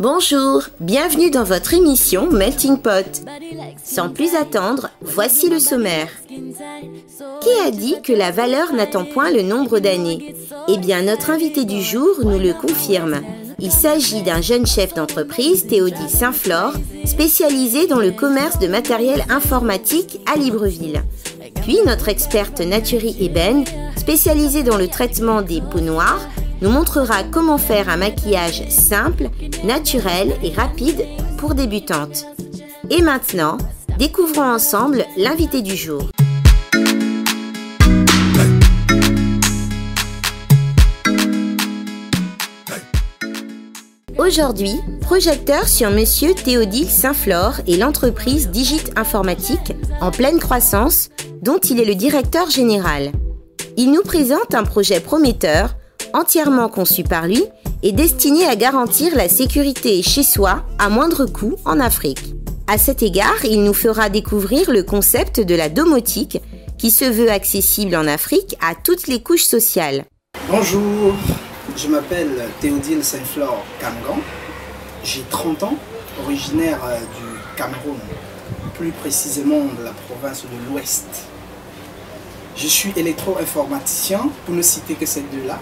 Bonjour, bienvenue dans votre émission Melting Pot. Sans plus attendre, voici le sommaire. Qui a dit que la valeur n'attend point le nombre d'années? Eh bien, notre invité du jour nous le confirme. Il s'agit d'un jeune chef d'entreprise, Théodile Saint-Flore, spécialisé dans le commerce de matériel informatique à Libreville. Puis notre experte Naturie Eben, spécialisée dans le traitement des peaux noires, nous montrera comment faire un maquillage simple, naturel et rapide pour débutantes. Et maintenant, découvrons ensemble l'invité du jour. Aujourd'hui, projecteur sur Monsieur Théodile Saint-Flore et l'entreprise Digit Informatique en pleine croissance, dont il est le directeur général. Il nous présente un projet prometteur, entièrement conçu par lui et destiné à garantir la sécurité chez soi à moindre coût en Afrique. À cet égard, il nous fera découvrir le concept de la domotique qui se veut accessible en Afrique à toutes les couches sociales. Bonjour, je m'appelle Théodile Saint-Flore Kamgan, j'ai 30 ans, originaire du Cameroun, plus précisément de la province de l'Ouest. Je suis électro-informaticien, pour ne citer que ces deux-là,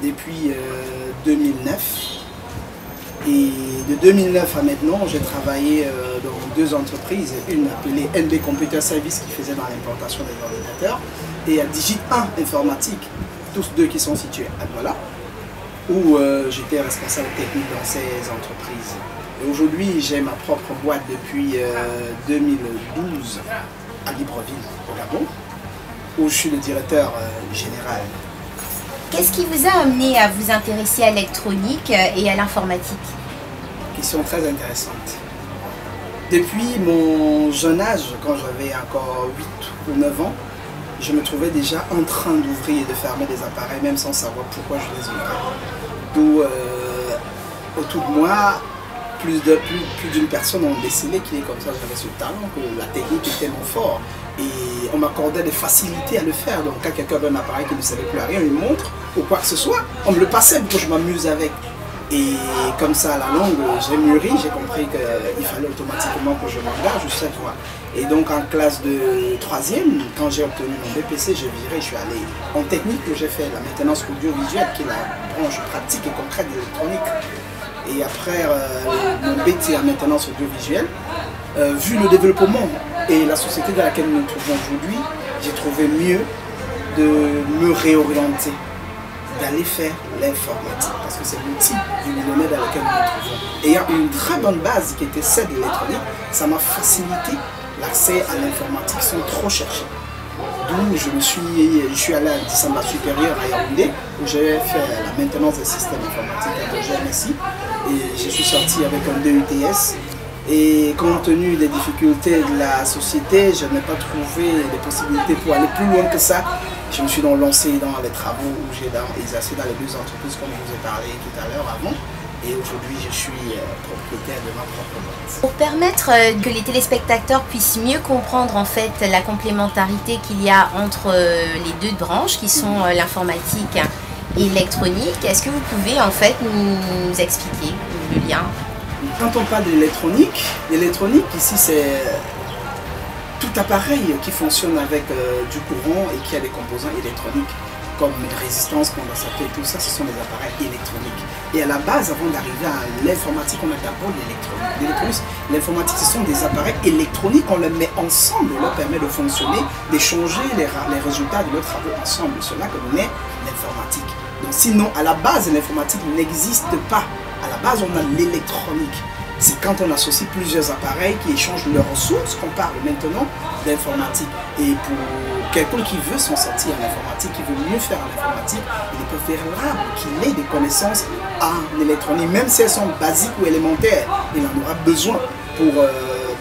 depuis 2009. Et de 2009 à maintenant, j'ai travaillé dans deux entreprises, une appelée NB Computer Service qui faisait dans l'importation des ordinateurs, et à Digit 1 Informatique, tous deux qui sont situés à Douala, où j'étais responsable technique dans ces entreprises. Et aujourd'hui, j'ai ma propre boîte depuis 2012 à Libreville, au Gabon, où je suis le directeur général. Qu'est-ce qui vous a amené à vous intéresser à l'électronique et à l'informatique? Question très intéressante. Depuis mon jeune âge, quand j'avais encore 8 ou 9 ans, je me trouvais déjà en train d'ouvrir et de fermer des appareils, même sans savoir pourquoi je les ouvrais. D'où, autour de moi, plus d'une personne ont décelé qu'il est comme ça, j'avais ce talent, que la technique était mon fort. Et on m'accordait des facilités à le faire. Donc quand quelqu'un avait un appareil qui ne savait plus à rien, il me montre ou quoi que ce soit, on me le passait pour que je m'amuse avec. Et comme ça, à la longue, j'ai mûri, j'ai compris qu'il fallait automatiquement que je m'engage sur cette voie. Et donc en classe de 3e, quand j'ai obtenu mon BPC, j'ai viré, je suis allé en technique que j'ai fait, la maintenance audiovisuelle, qui est la branche pratique et concrète de l'électronique. Et après mon BT en maintenance audiovisuelle, vu le développement et la société dans laquelle nous nous trouvons aujourd'hui, j'ai trouvé mieux de me réorienter, d'aller faire l'informatique, parce que c'est l'outil du millénaire dans lequel nous nous trouvons. Ayant une très bonne base qui était celle de l'électronique, ça m'a facilité l'accès à l'informatique sans trop chercher. D'où je suis allé à l'enseignement supérieur à Yaoundé, où j'ai fait la maintenance des systèmes informatiques à GMSI, et je suis sorti avec un DUTS. Et compte tenu des difficultés de la société, je n'ai pas trouvé des possibilités pour aller plus loin que ça. Je me suis donc lancé dans les travaux où j'ai exercé dans les deux entreprises comme je vous ai parlé tout à l'heure avant. Et aujourd'hui, je suis propriétaire de ma propre boîte. Pour permettre que les téléspectateurs puissent mieux comprendre en fait la complémentarité qu'il y a entre les deux branches qui sont l'informatique et l'électronique, est-ce que vous pouvez en fait nous expliquer le lien? Quand on parle de l'électronique ici c'est tout appareil qui fonctionne avec du courant et qui a des composants électroniques comme résistance, condensateur et tout ça, ce sont des appareils électroniques. Et à la base, avant d'arriver à l'informatique, on a d'abord l'électronique. L'informatique, ce sont des appareils électroniques, on les met ensemble, on leur permet de fonctionner, d'échanger les résultats de leurs travaux ensemble. C'est là que naît l'informatique. Donc sinon, à la base, l'informatique n'existe pas. À la base, on a l'électronique. C'est quand on associe plusieurs appareils qui échangent leurs ressources qu'on parle maintenant d'informatique. Et pour quelqu'un qui veut s'en sortir en informatique, qui veut mieux faire en informatique, il est préférable qu'il ait des connaissances en électronique, même si elles sont basiques ou élémentaires. Il en aura besoin pour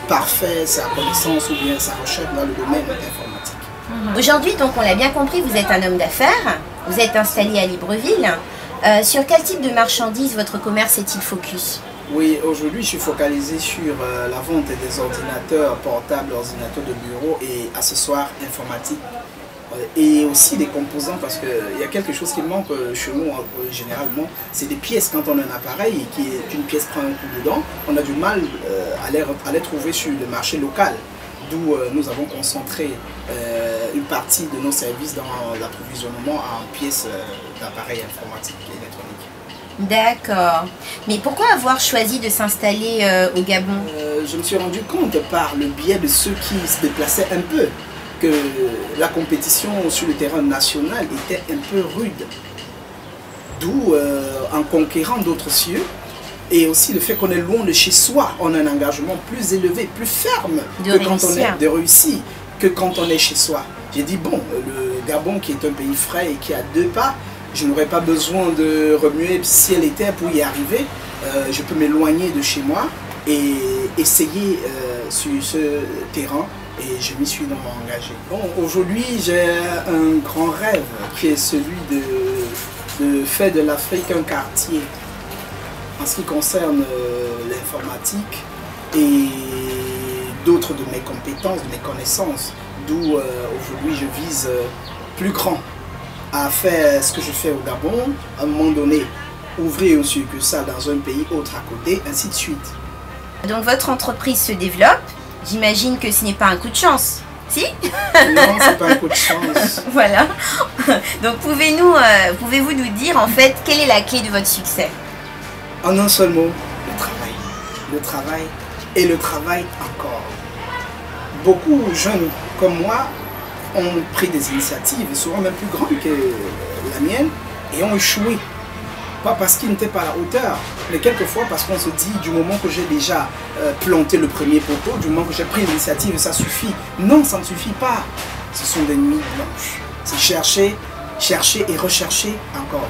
parfaire sa connaissance ou bien sa recherche dans le domaine informatique. Aujourd'hui, donc on l'a bien compris, vous êtes un homme d'affaires, vous êtes installé à Libreville. Sur quel type de marchandises votre commerce est-il focus? Oui, aujourd'hui je suis focalisé sur la vente des ordinateurs portables, ordinateurs de bureau et accessoires informatiques Et aussi des composants, parce qu'il y a quelque chose qui manque chez nous généralement, c'est des pièces. Quand on a un appareil et qu'une pièce prend un coup dedans, on a du mal à les trouver sur le marché local. D'où nous avons concentré une partie de nos services dans l'approvisionnement en pièces d'appareils informatiques et électroniques. D'accord. Mais pourquoi avoir choisi de s'installer au Gabon? Je me suis rendu compte par le biais de ceux qui se déplaçaient un peu que la compétition sur le terrain national était un peu rude. D'où, en conquérant d'autres cieux, et aussi le fait qu'on est loin de chez soi, on a un engagement plus élevé, plus ferme de réussir que quand on est chez soi. J'ai dit, bon, le Gabon qui est un pays frais et qui a 2 pas, je n'aurais pas besoin de remuer ciel et terre pour y arriver. Je peux m'éloigner de chez moi et essayer sur ce terrain. Et je m'y suis donc engagé. Bon, aujourd'hui, j'ai un grand rêve qui est celui de faire de l'Afrique un quartier en ce qui concerne l'informatique et d'autres de mes compétences, de mes connaissances. D'où aujourd'hui je vise plus grand à faire ce que je fais au Gabon, à un moment donné ouvrir une succursale dans un pays autre à côté, ainsi de suite. Donc votre entreprise se développe. J'imagine que ce n'est pas un coup de chance, si? Non, c'est pas un coup de chance. Voilà. Donc pouvez-vous nous dire en fait quelle est la clé de votre succès? En un seul mot, le travail. Le travail et le travail encore. Beaucoup de jeunes comme moi ont pris des initiatives, souvent même plus grandes que la mienne, et ont échoué. Pas parce qu'ils n'étaient pas à la hauteur, mais quelquefois parce qu'on se dit du moment que j'ai déjà planté le premier poteau, du moment que j'ai pris l'initiative, ça suffit. Non, ça ne suffit pas. Ce sont des nuits blanches. C'est chercher, chercher et rechercher encore.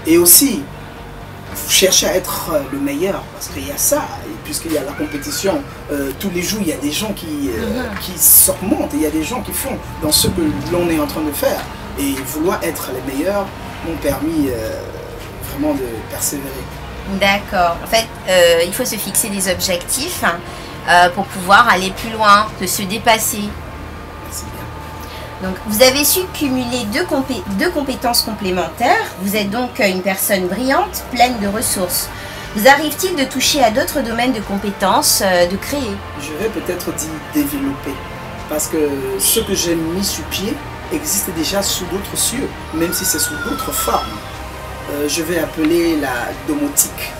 Et aussi, chercher à être le meilleur, parce qu'il y a ça, puisqu'il y a la compétition, tous les jours il y a des gens qui s'augmentent, il y a des gens qui font dans ce que l'on est en train de faire. Et vouloir être les meilleurs m'ont permis vraiment de persévérer. D'accord. En fait, il faut se fixer des objectifs pour pouvoir aller plus loin, de se dépasser. Merci bien. Donc, vous avez su cumuler deux compétences complémentaires. Vous êtes donc une personne brillante, pleine de ressources. Vous arrive-t-il de toucher à d'autres domaines de compétences, de créer? Je vais peut-être dire développer, parce que ce que j'ai mis sur pied existe déjà sous d'autres cieux, même si c'est sous d'autres formes. Je vais appeler la domotique.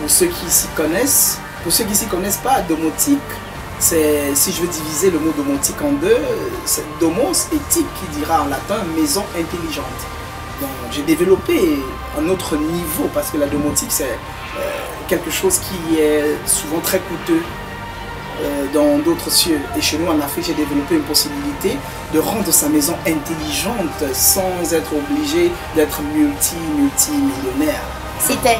Pour ceux qui s'y connaissent, pour ceux qui ne s'y connaissent pas, domotique, c'est, si je veux diviser le mot domotique en deux, c'est domos et tic qui dira en latin maison intelligente. Donc j'ai développé un autre niveau parce que la domotique c'est quelque chose qui est souvent très coûteux dans d'autres cieux. Et chez nous en Afrique, j'ai développé une possibilité de rendre sa maison intelligente sans être obligé d'être multimillionnaire.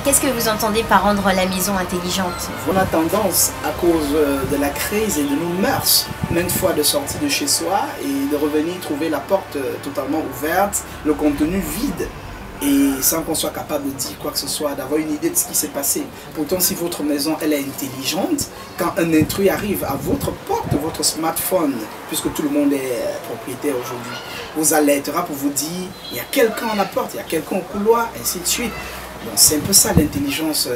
Qu'est-ce que vous entendez par rendre la maison intelligente? On a tendance, à cause de la crise et de nos mœurs, maintes fois de sortir de chez soi et de revenir trouver la porte totalement ouverte, le contenu vide, et sans qu'on soit capable de dire quoi que ce soit, d'avoir une idée de ce qui s'est passé. Pourtant, si votre maison elle est intelligente, quand un intrus arrive à votre porte, votre smartphone, puisque tout le monde est propriétaire aujourd'hui, vous alertera pour vous dire il y a quelqu'un à la porte, il y a quelqu'un au couloir, ainsi de suite. Donc c'est un peu ça l'intelligence,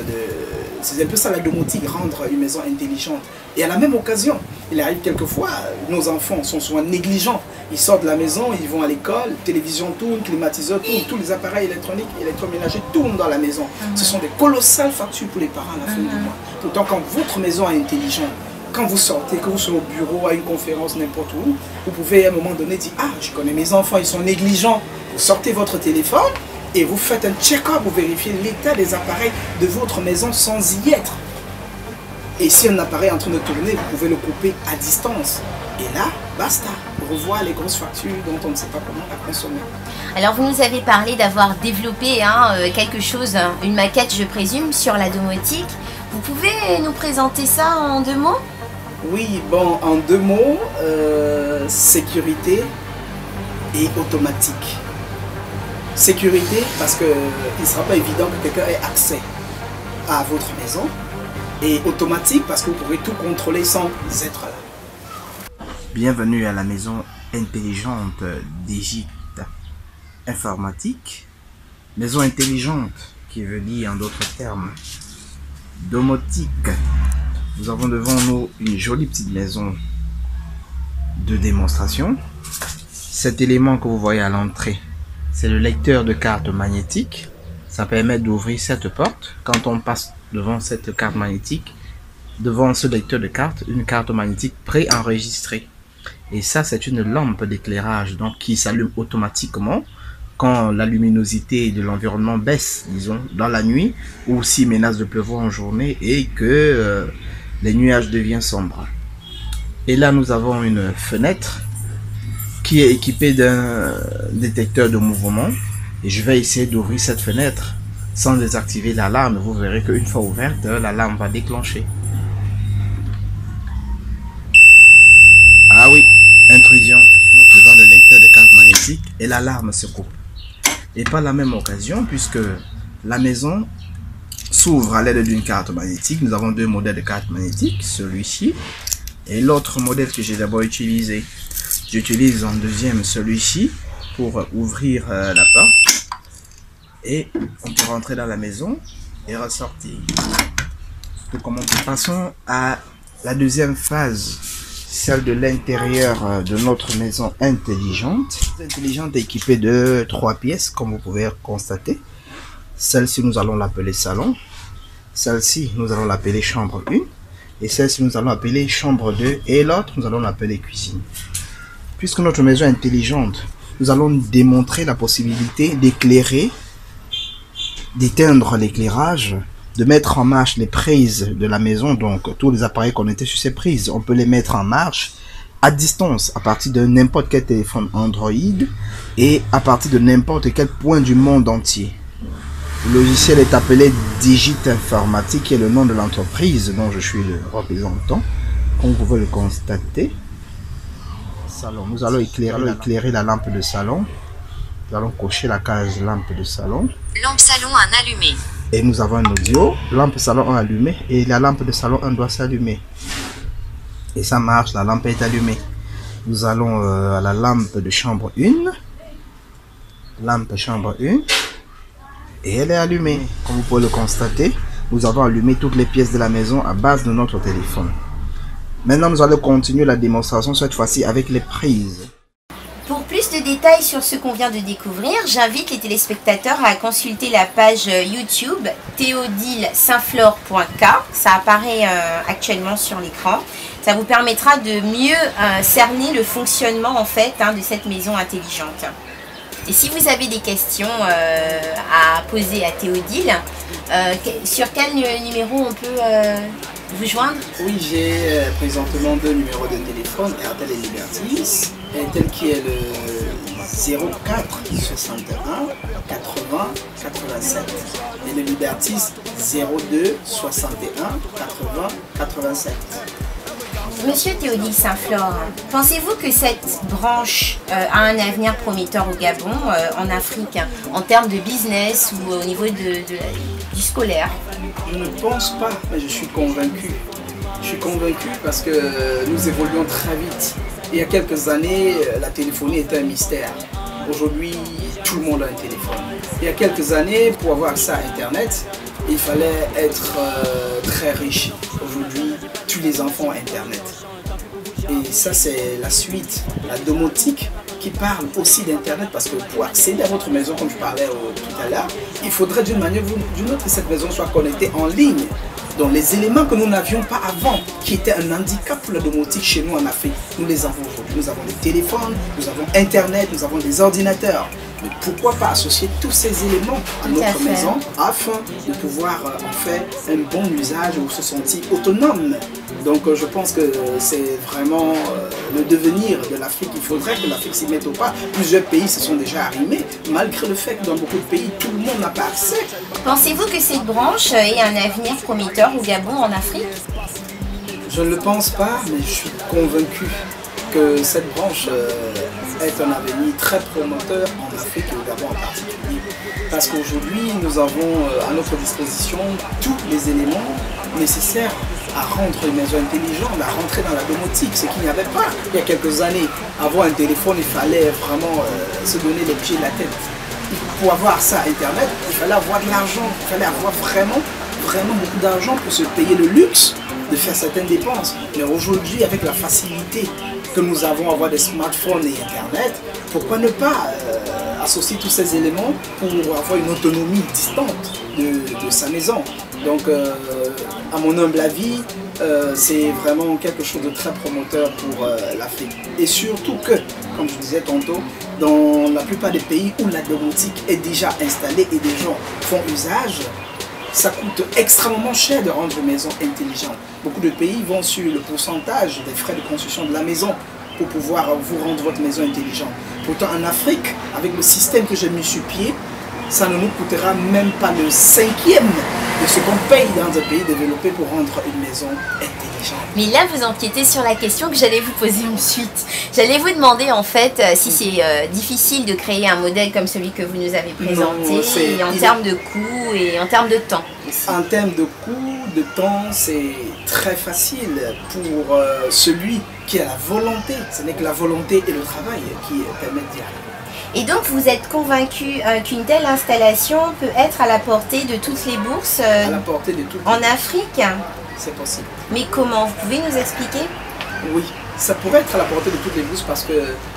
c'est un peu ça la domotique, rendre une maison intelligente. Et à la même occasion, il arrive quelquefois, nos enfants sont souvent négligents. Ils sortent de la maison, ils vont à l'école, télévision tourne, climatiseur tourne, tous les appareils électroniques, électroménagers tournent dans la maison. Ce sont des colossales factures pour les parents à la fin du mois. Pourtant quand votre maison est intelligente, quand vous sortez, que vous soyez au bureau, à une conférence, n'importe où, vous pouvez à un moment donné dire « Ah, je connais mes enfants, ils sont négligents ». Vous sortez votre téléphone et vous faites un check-up, vous vérifiez l'état des appareils de votre maison sans y être. Et si un appareil est en train de tourner, vous pouvez le couper à distance. Et là, basta, revoir les grosses factures dont on ne sait pas comment la consommer. Alors vous nous avez parlé d'avoir développé quelque chose, une maquette je présume, sur la domotique. Vous pouvez nous présenter ça en 2 mots? Oui, bon, en 2 mots, sécurité et automatique. Sécurité parce qu'il ne sera pas évident que quelqu'un ait accès à votre maison. Et automatique parce que vous pourrez tout contrôler sans être là. Bienvenue à la maison intelligente Digit Informatique. Maison intelligente qui veut dire en d'autres termes domotique. Nous avons devant nous une jolie petite maison de démonstration. Cet élément que vous voyez à l'entrée, c'est le lecteur de carte magnétique. Ça permet d'ouvrir cette porte. Quand on passe devant cette carte magnétique, devant ce lecteur de carte, une carte magnétique préenregistrée. Et ça, c'est une lampe d'éclairage donc qui s'allume automatiquement quand la luminosité de l'environnement baisse, disons, dans la nuit, ou s'il menace de pleuvoir en journée et que les nuages deviennent sombres. Et là, nous avons une fenêtre qui est équipée d'un détecteur de mouvement. Et je vais essayer d'ouvrir cette fenêtre sans désactiver l'alarme. Vous verrez qu'une fois ouverte, l'alarme va déclencher. Ah oui, intrusion devant le lecteur de carte magnétique et l'alarme se coupe. Et par la même occasion, puisque la maison s'ouvre à l'aide d'une carte magnétique, nous avons deux modèles de cartes magnétiques, celui-ci et l'autre modèle que j'ai d'abord utilisé. J'utilise en deuxième celui-ci pour ouvrir la porte et on peut rentrer dans la maison et ressortir. Passons à la deuxième phase, celle de l'intérieur de notre maison intelligente. Intelligente équipée de 3 pièces, comme vous pouvez constater. Celle-ci, nous allons l'appeler salon. Celle-ci, nous allons l'appeler chambre 1. Et celle-ci, nous allons l'appeler chambre 2. Et l'autre, nous allons l'appeler cuisine. Puisque notre maison est intelligente, nous allons démontrer la possibilité d'éclairer, d'éteindre l'éclairage, de mettre en marche les prises de la maison. Donc tous les appareils connectés sur ces prises, on peut les mettre en marche à distance à partir de n'importe quel téléphone Android et à partir de n'importe quel point du monde entier. Le logiciel est appelé Digit Informatique, qui est le nom de l'entreprise dont je suis le représentant. Comme vous pouvez le constater, salon. Nous allons éclairer la lampe de salon. Nous allons cocher la case lampe de salon. Lampe salon 1 allumée. Et nous avons un audio, lampe salon 1 allumée et la lampe de salon 1 doit s'allumer. Et ça marche, la lampe est allumée. Nous allons à la lampe de chambre 1. Lampe chambre 1. Et elle est allumée. Comme vous pouvez le constater, nous avons allumé toutes les pièces de la maison à base de notre téléphone. Maintenant, nous allons continuer la démonstration, cette fois-ci avec les prises. Pour plus de détails sur ce qu'on vient de découvrir, j'invite les téléspectateurs à consulter la page YouTube theodilsaintflore.k. Ça apparaît actuellement sur l'écran. Ça vous permettra de mieux cerner le fonctionnement en fait de cette maison intelligente. Et si vous avez des questions à poser à Théodile, sur quel numéro on peut vous joindre? Oui, j'ai présentement 2 numéros de téléphone, Airtel et Libertis, tel qui est le 04 61 80 87 et le Libertis 02 61 80 87. Monsieur Théodile Saintflore, pensez-vous que cette branche a un avenir prometteur au Gabon, en Afrique, en termes de business ou au niveau du scolaire? Je ne pense pas, mais je suis convaincu. Je suis convaincu parce que nous évoluons très vite. Il y a quelques années, la téléphonie était un mystère. Aujourd'hui, tout le monde a un téléphone. Il y a quelques années, pour avoir accès à Internet, il fallait être très riche. Aujourd'hui, tous les enfants ont Internet. Et ça, c'est la suite, la domotique, qui parle aussi d'Internet, parce que pour accéder à votre maison, comme je parlais tout à l'heure, il faudrait d'une manière ou d'une autre que cette maison soit connectée en ligne. Donc les éléments que nous n'avions pas avant, qui étaient un handicap pour la domotique chez nous en Afrique, nous les avons aujourd'hui. Nous avons des téléphones, nous avons Internet, nous avons des ordinateurs. Mais pourquoi pas associer tous ces éléments à notre maison afin de pouvoir en faire un bon usage ou se sentir autonome. Donc je pense que c'est vraiment le devenir de l'Afrique. Il faudrait que l'Afrique s'y mette au pas. Plusieurs pays se sont déjà arrimés, malgré le fait que dans beaucoup de pays, tout le monde n'a pas accès. Pensez-vous que cette branche ait un avenir prometteur au Gabon, en Afrique? Je ne le pense pas, mais je suis convaincu que cette branche est un avenir très promoteur en Afrique et au Gabon en particulier. Parce qu'aujourd'hui, nous avons à notre disposition tous les éléments nécessaires à rendre les maisons intelligentes, à rentrer dans la domotique, ce qu'il n'y avait pas il y a quelques années. Avoir un téléphone, il fallait vraiment se donner les pieds et la tête. Pour avoir ça, Internet, il fallait avoir de l'argent, il fallait avoir vraiment beaucoup d'argent pour se payer le luxe de faire certaines dépenses. Mais aujourd'hui, avec la facilité que nous avons à avoir des smartphones et Internet, pourquoi ne pas associer tous ces éléments pour avoir une autonomie distante de sa maison. Donc, à mon humble avis, c'est vraiment quelque chose de très promoteur pour l'Afrique. Et surtout que, comme je disais tantôt, dans la plupart des pays où la domotique est déjà installée et des gens font usage, ça coûte extrêmement cher de rendre une maison intelligente. Beaucoup de pays vont sur le pourcentage des frais de construction de la maison pour pouvoir vous rendre votre maison intelligente. Pourtant en Afrique, avec le système que j'ai mis sur pied, ça ne nous coûtera même pas le 5e de ce qu'on paye dans un pays développé pour rendre une maison intelligente. Mais là, vous empiétez sur la question que j'allais vous poser ensuite. J'allais vous demander en fait si c'est difficile de créer un modèle comme celui que vous nous avez présenté, et en termes de coût et en termes de temps aussi. En termes de coût, de temps, c'est très facile pour celui qui a la volonté. Ce n'est que la volonté et le travail qui permettent d'y arriver. Et donc vous êtes convaincu qu'une telle installation peut être à la portée de toutes les bourses à la portée de toutes en Afrique? C'est possible. Mais comment? Vous pouvez nous expliquer? Oui, ça pourrait être à la portée de toutes les bourses parce que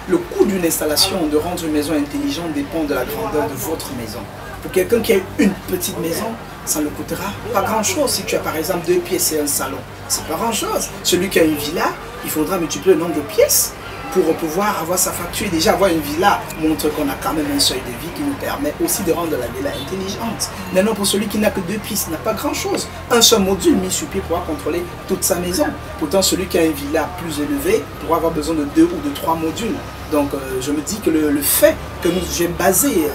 le coût d'une installation, de rendre une maison intelligente, dépend de la grandeur de votre maison. Pour quelqu'un qui a une petite maison, ça ne coûtera pas grand-chose. Si tu as par exemple 2 pièces et un salon, c'est pas grand-chose. Celui qui a une villa, il faudra multiplier le nombre de pièces pour pouvoir avoir sa facture. Déjà avoir une villa montre qu'on a quand même un seuil de vie qui nous permet aussi de rendre la villa intelligente. Maintenant pour celui qui n'a que 2 pièces, il n'a pas grand chose. Un seul module mis sur pied pourra contrôler toute sa maison. Pourtant celui qui a une villa plus élevée pourra avoir besoin de 2 ou de 3 modules. Donc je me dis que le fait que j'ai basé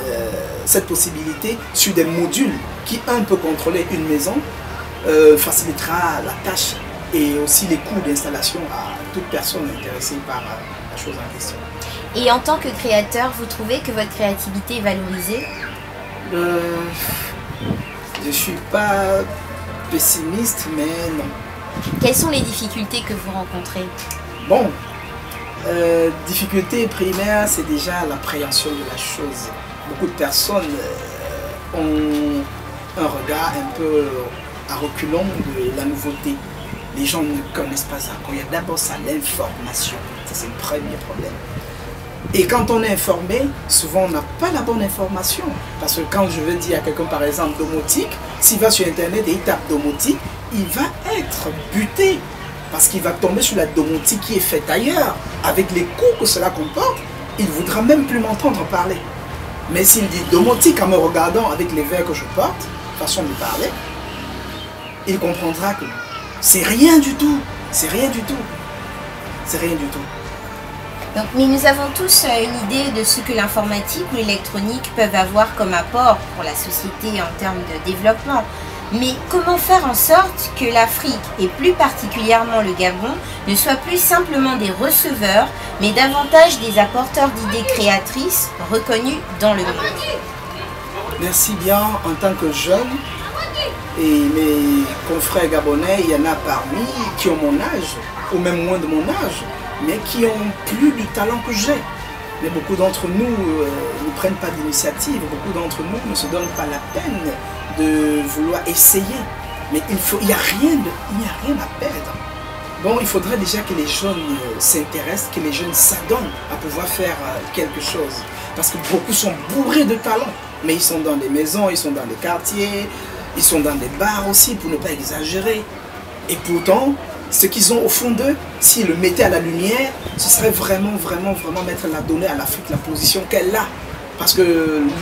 cette possibilité sur des modules qui un peut contrôler une maison facilitera la tâche et aussi les coûts d'installation à toute personne intéressée par la chose en question. Et en tant que créateur, vous trouvez que votre créativité est valorisée? Je ne suis pas pessimiste, mais non. Quelles sont les difficultés que vous rencontrez? Bon, difficulté primaire, c'est déjà l'appréhension de la chose. Beaucoup de personnes ont un regard un peu à reculons de la nouveauté. Les gens ne connaissent pas ça. Il y a d'abord ça, l'information. Ça, c'est le premier problème. Et quand on est informé, souvent on n'a pas la bonne information. Parce que quand je veux dire à quelqu'un, par exemple, domotique, s'il va sur Internet et il tape domotique, il va être buté. Parce qu'il va tomber sur la domotique qui est faite ailleurs. Avec les coûts que cela comporte, il ne voudra même plus m'entendre parler. Mais s'il dit domotique en me regardant avec les verres que je porte, façon de parler, il comprendra que c'est rien du tout. C'est rien du tout. C'est rien du tout. Donc, mais nous avons tous une idée de ce que l'informatique ou l'électronique peuvent avoir comme apport pour la société en termes de développement. Mais comment faire en sorte que l'Afrique, et plus particulièrement le Gabon, ne soient plus simplement des receveurs, mais davantage des apporteurs d'idées créatrices reconnues dans le monde? Merci bien. En tant que jeune, et mes confrères gabonais, il y en a parmi qui ont mon âge, ou même moins de mon âge, mais qui ont plus du talent que j'ai. Mais beaucoup d'entre nous ne prennent pas d'initiative, beaucoup d'entre nous ne se donnent pas la peine de vouloir essayer. Mais il n'y a rien à perdre. Bon, il faudrait déjà que les jeunes s'intéressent, que les jeunes s'adonnent à pouvoir faire quelque chose. Parce que beaucoup sont bourrés de talent, mais ils sont dans des maisons, ils sont dans des quartiers, ils sont dans des bars aussi, pour ne pas exagérer. Et pourtant, ce qu'ils ont au fond d'eux, s'ils le mettaient à la lumière, ce serait vraiment mettre la donnée à l'Afrique, la position qu'elle a. Parce que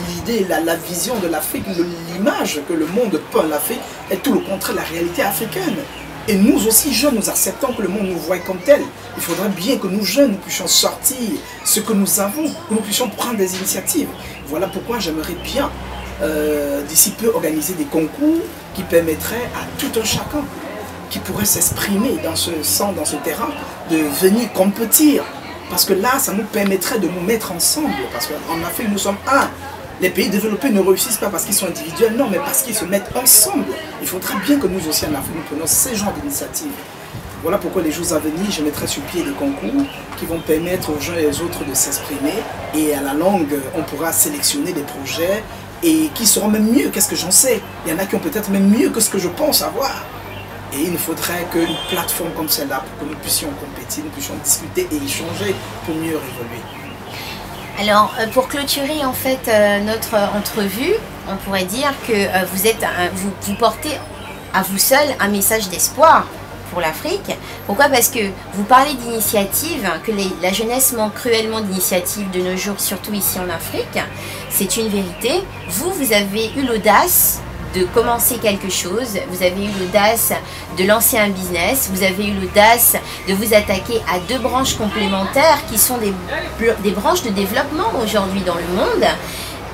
l'idée, la vision de l'Afrique, l'image que le monde peint l'Afrique, est tout le contraire de la réalité africaine. Et nous aussi, jeunes, nous acceptons que le monde nous voie comme tel. Il faudrait bien que nous, jeunes, nous puissions sortir ce que nous avons, que nous puissions prendre des initiatives. Voilà pourquoi j'aimerais bien, d'ici peu, organiser des concours qui permettraient à tout un chacun qui pourrait s'exprimer dans ce sang, dans ce terrain, de venir compétir. Parce que là, ça nous permettrait de nous mettre ensemble. Parce qu'en Afrique, nous sommes un. Les pays développés ne réussissent pas parce qu'ils sont individuels, non, mais parce qu'ils se mettent ensemble. Il faudrait bien que nous aussi en Afrique, nous prenions ces genres d'initiatives. Voilà pourquoi les jours à venir, je mettrai sur pied des concours qui vont permettre aux gens et aux autres de s'exprimer. Et à la longue, on pourra sélectionner des projets et qui seront même mieux qu'est-ce que j'en sais. Il y en a qui ont peut-être même mieux que ce que je pense avoir. Et il nous faudrait qu'une plateforme comme celle-là, pour que nous puissions compétir, nous puissions discuter et échanger pour mieux évoluer. Alors, pour clôturer en fait notre entrevue, on pourrait dire que vous portez à vous seul un message d'espoir pour l'Afrique. Pourquoi? Parce que vous parlez d'initiatives, que la jeunesse manque cruellement d'initiatives de nos jours, surtout ici en Afrique. C'est une vérité. Vous avez eu l'audace de commencer quelque chose, vous avez eu l'audace de lancer un business, vous avez eu l'audace de vous attaquer à deux branches complémentaires qui sont des branches de développement aujourd'hui dans le monde.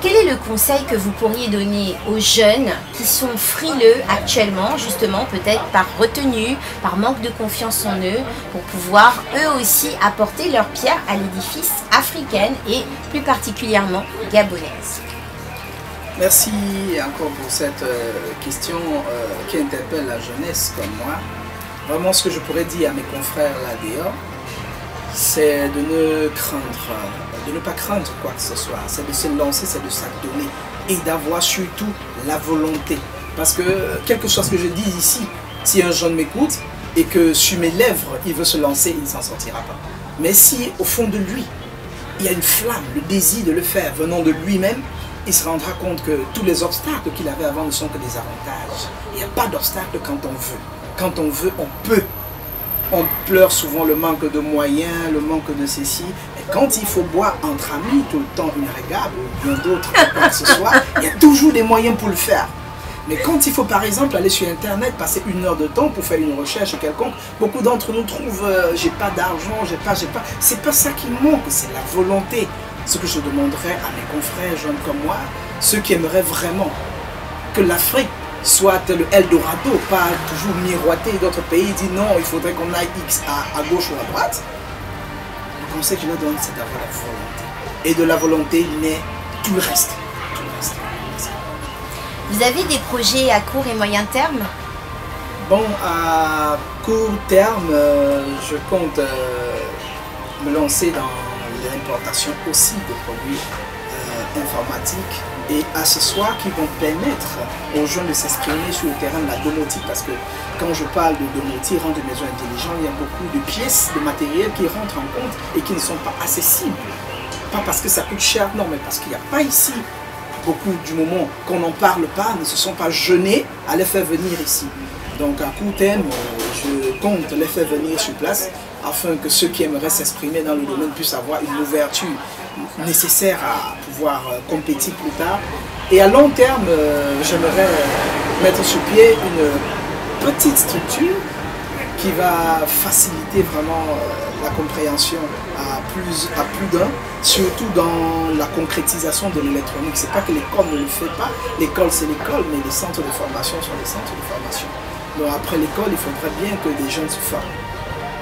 Quel est le conseil que vous pourriez donner aux jeunes qui sont frileux actuellement, justement peut-être par retenue, par manque de confiance en eux, pour pouvoir eux aussi apporter leur pierre à l'édifice africaine et plus particulièrement gabonaise? Merci encore pour cette question qui interpelle la jeunesse comme moi. Vraiment, ce que je pourrais dire à mes confrères là-dehors, c'est de ne pas craindre quoi que ce soit. C'est de se lancer, c'est de s'adonner et d'avoir surtout la volonté. Parce que, quel que soit ce que je dis ici, si un jeune m'écoute et que sur mes lèvres, il veut se lancer, il ne s'en sortira pas. Mais si, au fond de lui, il y a une flamme, le désir de le faire venant de lui-même, il se rendra compte que tous les obstacles qu'il avait avant ne sont que des avantages. Il n'y a pas d'obstacle quand on veut. Quand on veut, on peut. On pleure souvent le manque de moyens, le manque de ceci. Mais quand il faut boire entre amis tout le temps une régale ou bien d'autres, quoi que ce soit, il y a toujours des moyens pour le faire. Mais quand il faut par exemple aller sur Internet, passer 1 heure de temps pour faire une recherche quelconque, beaucoup d'entre nous trouvent j'ai pas d'argent, j'ai pas. C'est pas ça qui manque, c'est la volonté. Ce que je demanderais à mes confrères jeunes comme moi, ceux qui aimeraient vraiment que l'Afrique soit le Eldorado, pas toujours miroiter d'autres pays, dire non, il faudrait qu'on aille X à gauche ou à droite. Le conseil que je leur donne, c'est d'avoir la volonté. Et de la volonté naît tout le reste. Tout le reste. Vous avez des projets à court et moyen terme? Bon, à court terme, je compte me lancer dans l'importation aussi de produits informatiques et accessoires qui vont permettre aux jeunes de s'exprimer sur le terrain de la domotique, parce que quand je parle de domotique, rendre des maisons intelligentes, il y a beaucoup de pièces, de matériel qui rentrent en compte et qui ne sont pas accessibles. Pas parce que ça coûte cher, non, mais parce qu'il n'y a pas ici. Beaucoup du moment qu'on n'en parle pas, ne se sont pas jeûnés à les faire venir ici. Donc à court terme, je compte les faire venir sur place afin que ceux qui aimeraient s'exprimer dans le domaine puissent avoir une ouverture nécessaire à pouvoir compétir plus tard. Et à long terme, j'aimerais mettre sur pied une petite structure qui va faciliter vraiment la compréhension à plus d'un, surtout dans la concrétisation de l'électronique. C'est pas que l'école ne le fait pas, l'école c'est l'école, mais les centres de formation sont les centres de formation. Donc après l'école, il faudrait bien que des jeunes se forment.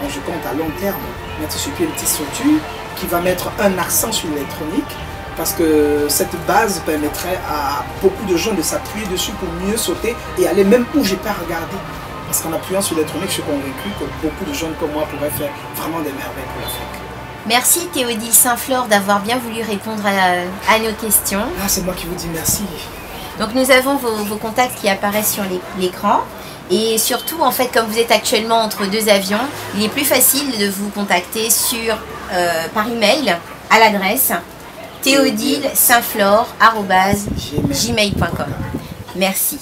Donc je compte à long terme mettre sur pied une petite structure qui va mettre un accent sur l'électronique, parce que cette base permettrait à beaucoup de gens de s'appuyer dessus pour mieux sauter et aller même où j'ai pas regardé. Parce qu'en appuyant sur l'électronique, je suis convaincu que beaucoup de jeunes comme moi pourraient faire vraiment des merveilles pour l'Afrique. Merci Théodile Saint-Flore d'avoir bien voulu répondre à nos questions. Ah, c'est moi qui vous dis merci. Donc nous avons vos contacts qui apparaissent sur l'écran. Et surtout, en fait, comme vous êtes actuellement entre deux avions, il est plus facile de vous contacter par email à l'adresse théodilesaintflore@gmail.com. Merci.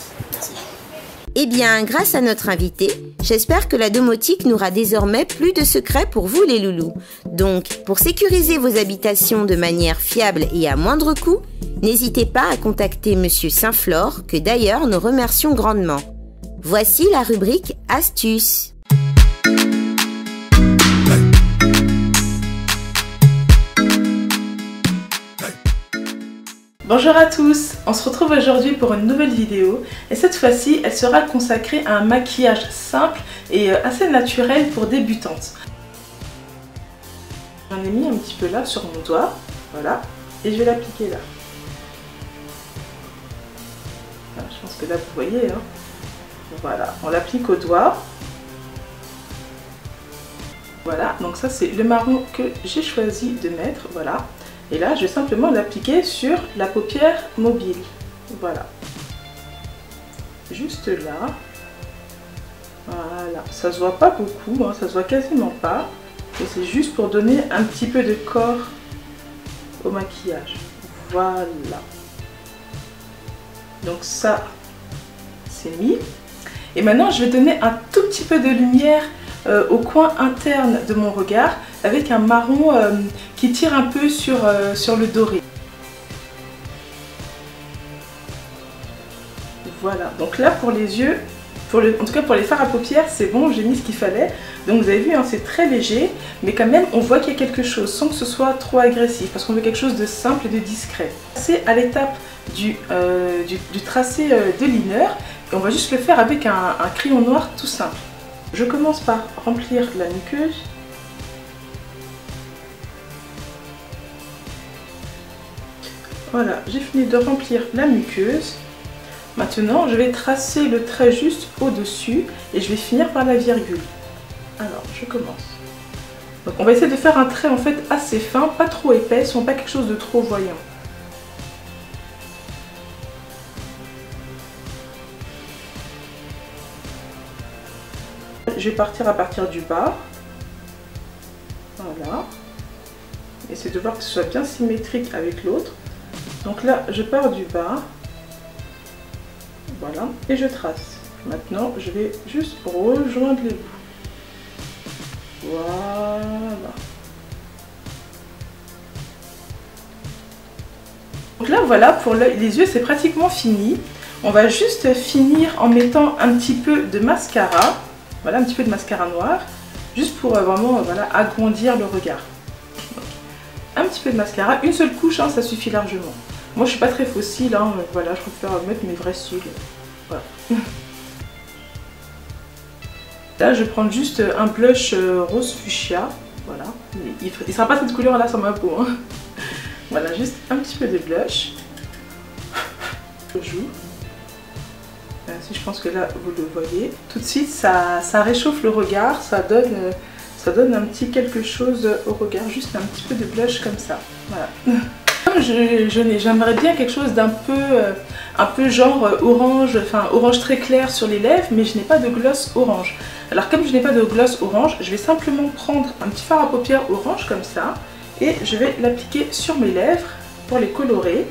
Eh bien, grâce à notre invité, j'espère que la domotique n'aura désormais plus de secrets pour vous les loulous. Donc, pour sécuriser vos habitations de manière fiable et à moindre coût, n'hésitez pas à contacter Monsieur Saint-Flore, que d'ailleurs nous remercions grandement. Voici la rubrique Astuces. Bonjour à tous, on se retrouve aujourd'hui pour une nouvelle vidéo et cette fois-ci elle sera consacrée à un maquillage simple et assez naturel pour débutantes. J'en ai mis un petit peu là sur mon doigt, voilà, et je vais l'appliquer là. Je pense que là vous voyez, hein. Voilà, on l'applique au doigt. Voilà, donc ça c'est le marron que j'ai choisi de mettre, voilà. Et là je vais simplement l'appliquer sur la paupière mobile, voilà. Juste là. Voilà, ça se voit pas beaucoup, hein, ça se voit quasiment pas. Et c'est juste pour donner un petit peu de corps au maquillage. Voilà. Donc ça, c'est mis. Et maintenant, je vais donner un tout petit peu de lumière au coin interne de mon regard avec un marron qui tire un peu sur le doré. Voilà, donc là pour les yeux, en tout cas pour les fards à paupières, c'est bon, j'ai mis ce qu'il fallait. Donc vous avez vu, hein, c'est très léger, mais quand même on voit qu'il y a quelque chose sans que ce soit trop agressif parce qu'on veut quelque chose de simple et de discret. C'est à l'étape du tracé de liner. Et on va juste le faire avec un crayon noir tout simple. Je commence par remplir la muqueuse. Voilà, j'ai fini de remplir la muqueuse. Maintenant, je vais tracer le trait juste au-dessus et je vais finir par la virgule. Alors, je commence. Donc, on va essayer de faire un trait en fait assez fin, pas trop épais, sinon pas quelque chose de trop voyant. Je vais partir à partir du bas. Voilà. Essayez de voir que ce soit bien symétrique avec l'autre. Donc là, je pars du bas. Voilà. Et je trace. Maintenant, je vais juste rejoindre les bouts. Voilà. Donc là, voilà, pour les yeux, c'est pratiquement fini. On va juste finir en mettant un petit peu de mascara. Voilà, un petit peu de mascara noir, juste pour vraiment voilà, agrandir le regard. Donc, un petit peu de mascara, une seule couche, hein, ça suffit largement. Moi, je suis pas très fossile, hein, voilà, je préfère mettre mes vrais cils. Voilà. Là, je vais prendre juste un blush rose fuchsia. Voilà, il ne sera pas cette couleur-là sur ma peau. Hein. Voilà, juste un petit peu de blush. Je joue. Si je pense que là vous le voyez, tout de suite ça réchauffe le regard, ça donne un petit quelque chose au regard, juste un petit peu de blush comme ça. Voilà. Comme j'aimerais bien quelque chose d'un peu genre orange, enfin orange très clair sur les lèvres, mais je n'ai pas de gloss orange. Alors comme je n'ai pas de gloss orange, je vais simplement prendre un petit fard à paupières orange comme ça et je vais l'appliquer sur mes lèvres pour les colorer.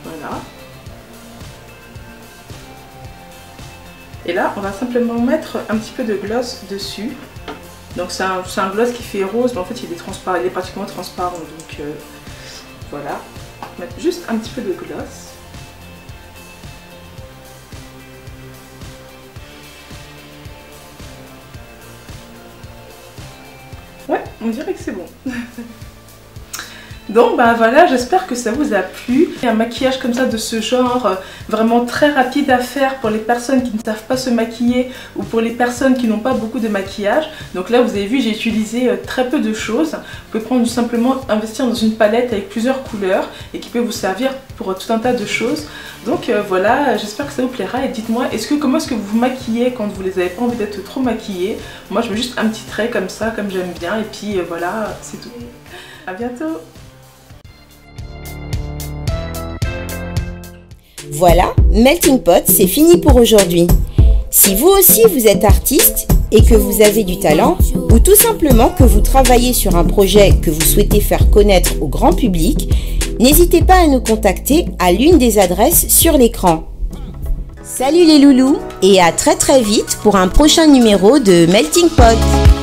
Voilà. Et là, on va simplement mettre un petit peu de gloss dessus. Donc c'est un gloss qui fait rose, mais en fait il est pratiquement transparent. Donc voilà. Mettre juste un petit peu de gloss. Ouais, on dirait que c'est bon. Donc bah voilà, j'espère que ça vous a plu. Un maquillage comme ça de ce genre, vraiment très rapide à faire pour les personnes qui ne savent pas se maquiller ou pour les personnes qui n'ont pas beaucoup de maquillage. Donc là vous avez vu, j'ai utilisé très peu de choses. Vous pouvez prendre simplement investir dans une palette avec plusieurs couleurs et qui peut vous servir pour tout un tas de choses. Donc voilà, j'espère que ça vous plaira et dites-moi, comment est-ce que vous vous maquillez quand vous n'avez pas envie d'être trop maquillé? Moi je mets juste un petit trait comme ça, comme j'aime bien, et puis voilà, c'est tout. À bientôt. Voilà, Melting Pot, c'est fini pour aujourd'hui. Si vous aussi vous êtes artiste et que vous avez du talent, ou tout simplement que vous travaillez sur un projet que vous souhaitez faire connaître au grand public, n'hésitez pas à nous contacter à l'une des adresses sur l'écran. Salut les loulous et à très vite pour un prochain numéro de Melting Pot.